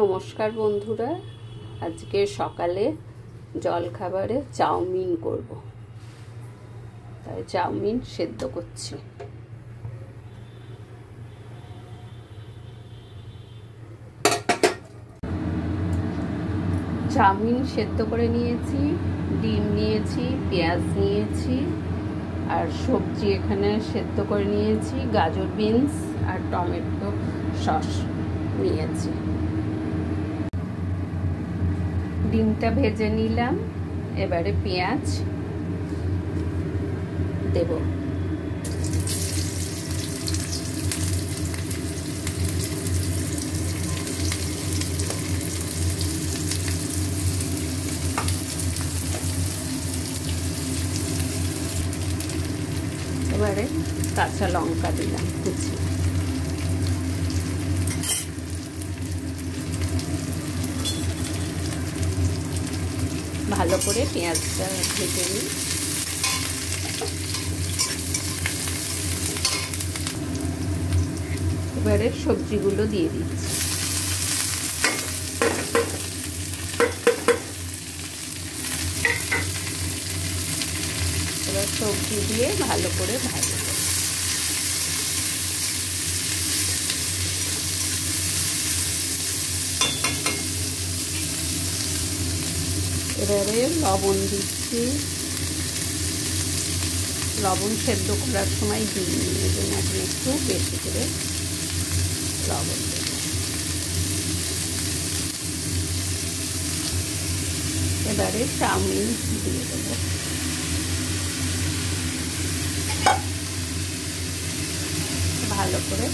নমস্কার বন্ধুরা, আজকে সকালে জলখাবারে চাউমিন করব, তাই চাউমিন সেদ্ধ করছি। চাউমিন সেদ্ধ করে নিয়েছি, ডিম নিয়েছি, পেঁয়াজ নিয়েছি, আর সবজি এখানে সেদ্ধ করে নিয়েছি, গাজর, বিনস আর টমেটো সস নিয়েছি। ডিমটা ভেজে নিলাম, এবারে পেঁয়াজ দেব। এবারে কাঁচা লঙ্কা দিলাম কুচি। ভালো করে পেঁয়াজটা ভেজে নিই। এবারে সবজিগুলো দিয়ে দিচ্ছি। এবার সবজি দিয়ে ভালো করে ভাজবো। এবারে লবণ দিচ্ছি। লবণ সেদ্ধ করার সময় দিই, এই জন্য এখন একটু বেশি করে লবণ দেব। এবারে চাউমিন দিয়ে দেবো। ভালো করে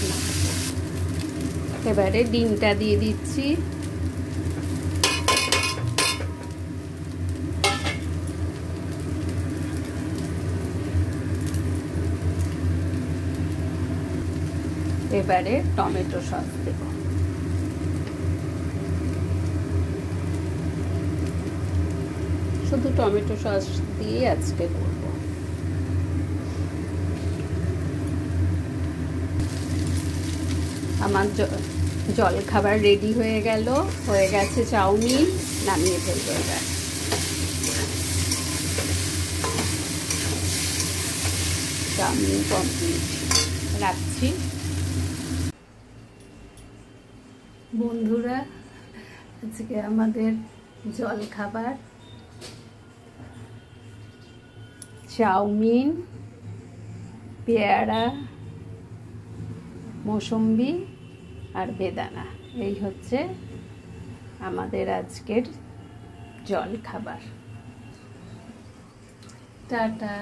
নাড়বো। এবারে ডিমটা দিয়ে দিচ্ছি। এবারে টমেটো সস দেব। শুধু টমেটো সস দিয়ে আজকে করব। আমার জল খাবার রেডি হয়ে গেছে চাউমিন, নামিয়ে ফেলবো। এবার চাউমিন কমপ্লিট, রাখছি। বন্ধুরা, আজকে আমাদের জল খাবার চাউমিন, পেয়ারা, মৌসুম্বি আর বেদানা, এই হচ্ছে আমাদের আজকের জল খাবার। টাটা।